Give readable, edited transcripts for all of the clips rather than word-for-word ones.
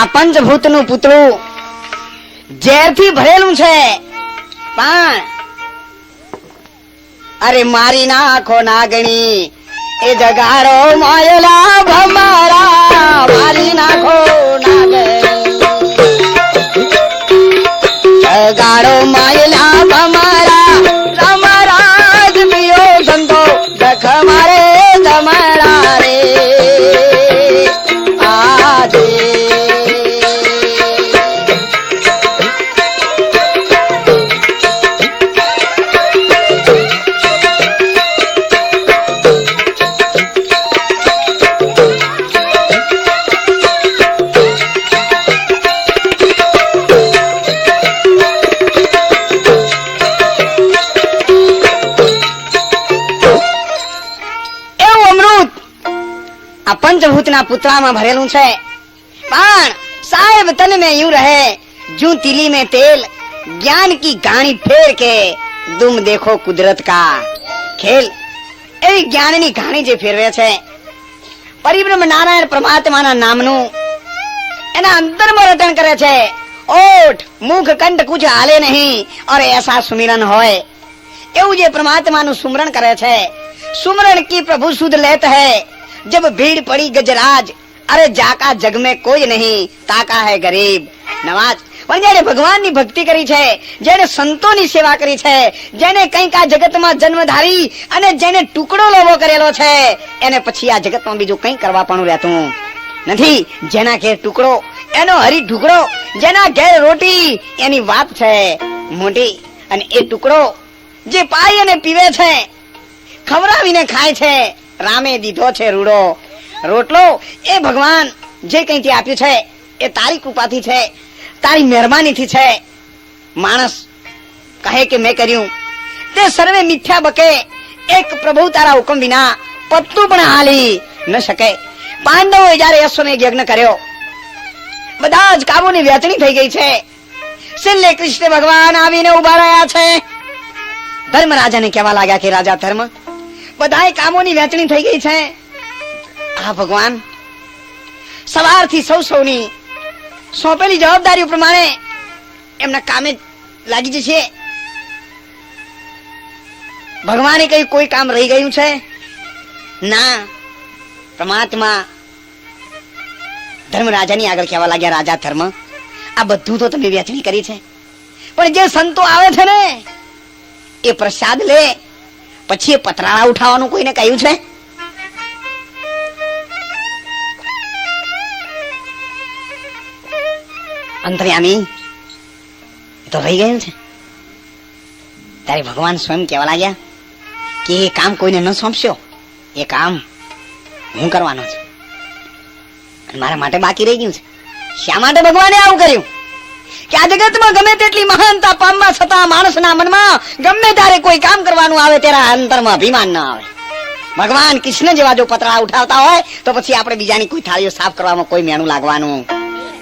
આ પંચભૂતનું પૂતળું ઝેરથી ભરેલું છે, પણ અરે મારી નાખો નાગણી એ જગાડો માયલા ભમરા, મારી નાખો નાગણી જગાડો માયલા ભમરા, રમરાજ પિયો સંતો જખ મારે જમરા રે આજે. પંચભૂતના પુતળામાં ભરેલું છે, પણ સાહેબ તન में यूं रहे जूं तिली में तेल, ज्ञान की घाणी फेर के तुम देखो कुदरत का ખેલ. એવી જ્ઞાનની ઘાણી જે ફેરવે છે પરિબ્રહ્મ નારાયણ પરમાત્માના નામનું એના અંતરમાં રટણ કરે છે. ઓઠ મુખ કંઠ કુછ હાલે નહીં और ऐसा सुमिरन હોય એવું જે પરમાત્માનું સુમરણ કરે છે. सुमरण की प्रभु सुध लेत है जब भीड़ पड़ी गजराज, अरे जाका जग में कोई नहीं ताका है गरीब. નવાજ પણ જેને ભગવાનની ભક્તિ કરી છે, જેને સંતોની સેવા કરી છે, જેને કંઈક આ જગતમાં જન્મધારી અને જેને ટુકડો લોભો કરેલો છે, એને પછી આ જગતમાં બીજું કંઈ કરવા પણ રહેતું નથી. જેના ઘેર ટુકડો એનો હરી ટુકડો, જેના ઘેર રોટી એની વાત છે મોટી. અને એ ટુકડો જે પાય અને પીવે છે, ખવડાવીને ખાય છે, રામે દીધો છે રૂડો. રોટલો એ ભગવાન જે કઈ આપ્યું છે એ તારી કૃપાથી છે, તારી મહેરબાનીથી છે. માણસ કહે કે મેં કર્યું તે સર્વે મિથ્યા બકે, એક પ્રભુ તારા હુકમ વિના પત્તું પણ હાલી ન શકે. પાંડવોએ જયારે અશ્વમેઘ યજ્ઞ કર્યો, બધા જ કામોની વહેંચણી થઈ ગઈ છે. છેલ્લે કૃષ્ણ ભગવાન આવીને ઉભા રહ્યા છે. ધર્મરાજાને કહેવા લાગ્યા કે રાજા ધર્મ, બધાય કામોની વહેંચણી થઈ ગઈ છે, આ ભગવાન સવારથી સૌની સોંપેલી જવાબદારીઓ પ્રમાણે એમના કામે લાગી જશે. ભગવાને કઈ કોઈ કામ રહી ગયું છે? ના. પરમાત્મા ધર્મરાજાની આગળ કહેવા લાગ્યા, રાજા ધર્મ, આ બધું તો તમે વહેંચણી કરી છે, પણ જે સંતો આવે છે ને એ પ્રસાદ લે, પછી એ પતરાળા ઉઠાવવાનું કોઈને કહ્યું છે? અંતર્યામી એ તો રહી ગયું છે. ત્યારે ભગવાન સ્વયં કહેવા લાગ્યા કે એ કામ કોઈને ન સોંપશો, એ કામ હું કરવાનો છું. મારા માટે બાકી રહી ગયું છે. શા માટે ભગવાને આવું કર્યું કે આ જગતમાં ગમે તેટલી મહાનતા પામવા છતાં માણસના મનમાં ગમે ત્યારે કોઈ કામ કરવાનું આવે ત્યારે અંતરમાં અભિમાન ન આવે. ભગવાન કૃષ્ણ જેવા જો પતરા ઉઠાવતા હોય તો પછી આપણે બીજાની કોઈ થાળીઓ સાફ કરવામાં કોઈ મેણું લાગવાનું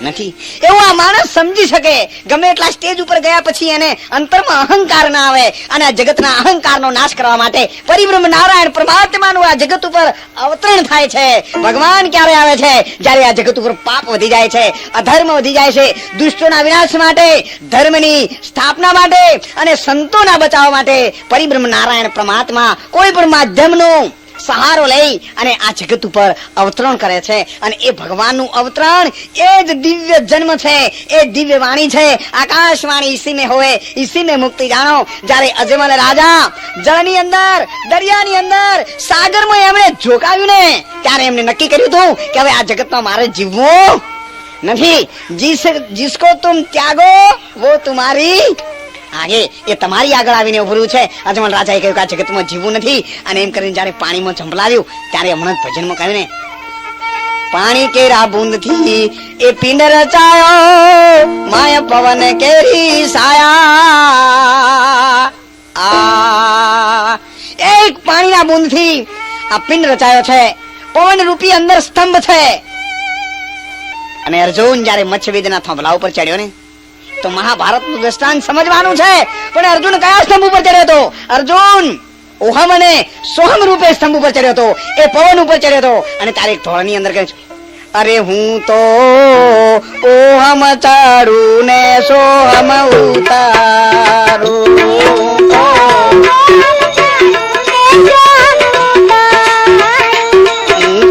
નથી. એવું આ માણસ સમજી શકે. ગમે એટલા સ્ટેજ ઉપર ગયા પછી એને અંતરમાં અહંકાર ના આવે, અને આ જગતના અહંકારનો નાશ કરવા માટે પરિબ્રહ્મ નારાયણ પરમાત્માનું આ જગત ઉપર અવતરણ થાય છે. ભગવાન ક્યારે આવે છે? જ્યારે આ જગત ઉપર પાપ વધી જાય છે, અધર્મ વધી જાય છે. દુષ્ટોના વિનાશ માટે, ધર્મની સ્થાપના માટે અને સંતોના બચાવ માટે પરિબ્રહ્મ નારાયણ પરમાત્મા કોઈ પણ માધ્યમનું સહારો લઈ અને આ જગત ઉપર અવતરણ કરે છે. અને એ ભગવાનનું અવતરણ એ જ દિવ્ય જન્મ છે, એ દિવ્ય વાણી છે. આકાશવાણી ઇસી में होए इसी में मुक्ति जानो. જ્યારે અજમલ રાજા જળની અંદર, દરિયાની અંદર, સાગરમાં એમણે ઝોકાવ્યું ને, ત્યારે એમને નક્કી કર્યું હતું કે હવે આ જગતમાં મારે જીવવું નથી. जिसको तुम त्यागो वो तुम्हारी આગે, એ તમારી આગળ આવીને ઉભર્યું છે. અજમલ રાજાએ કહ્યું કે આ જગતમાં જીવવું નથી. અને એમ કરીને જયારે પાણીમાં ઝંપલાવ્યું ત્યારે હમણાં જ ભજનમાં કહ્યું ને, પાણી કેરા બૂંદ થી એ પિંડ રચાયો, માય પવન કેરી સાયા. એક પાણીના બૂંદ થી આ પિંડ રચાયો છે, પવન રૂપી અંદર સ્તંભ છે. અને અર્જુન જયારે મચ્છવેદના થાંભલા ઉપર ચડ્યો ને, તો મહાભારત નું દ્રષ્ટાંત સમજવાનું છે. પણ અર્જુન કયા સ્તંભ ઉપર ચડ્યો હતો? અર્જુન ઓહમ અને સોહમ રૂપે સ્તંભ ઉપર ચડ્યો હતો, એ પવન ઉપર ચડ્યો હતો. અને તારે ધોળની અંદર કહે अरे हूँ तो ओ हम चढ़ू ने सो हम उतारू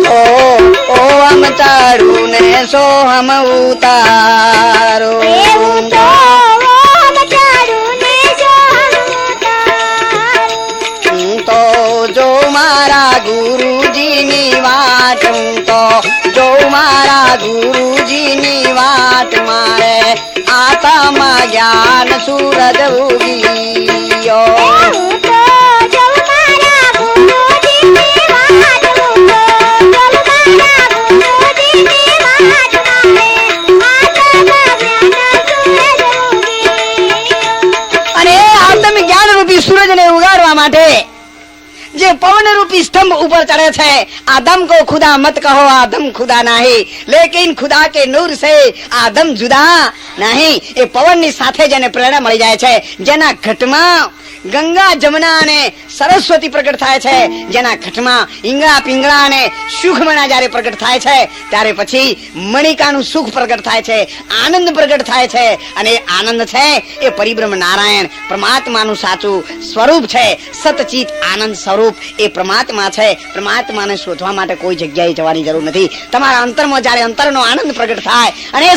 ओ हम चढ़ू ने सो हम उतारो तो जो मारा गुरुजी नी वाट तो जो मारा गुरुजी नी वाट मारे आत्मा ज्ञान सूरज उगियो અને આત્મ જ્ઞાન રૂપી સૂરજને ઉગાડવા માટે જે पवन रूपी स्तंभ ऊपर चढ़े छे आदम को खुदा मत कहो आदम खुदा नहीं लेकिन खुदा के नूर से आदम जुदा नहीं એ પવનની સાથે જેને પ્રેરણા મળી જાય છે જેના ઘટમાં ગંગા જમુના અને સરસ્વતી પ્રગટ થાય છે જેના ઘટમાં ઈંગળા પિંગળા અને સુખમણા જ્યારે પ્રગટ થાય છે ત્યારે પછી મણિકાનું સુખ પ્રગટ થાય છે આનંદ પ્રગટ થાય છે અને આનંદ છે એ પરિબ્રહ્મ નારાયણ પરમાત્માનું સાચું સ્વરૂપ છે સતચિત આનંદ સ્વરૂપ એ પરમાત્મા છે પરમાત્માને શોધવા માટે કોઈ જગ્યાએ જવાની જરૂર નથી તમારા અંતરમાં જ્યારે અંતરનો આનંદ પ્રગટ થાય અને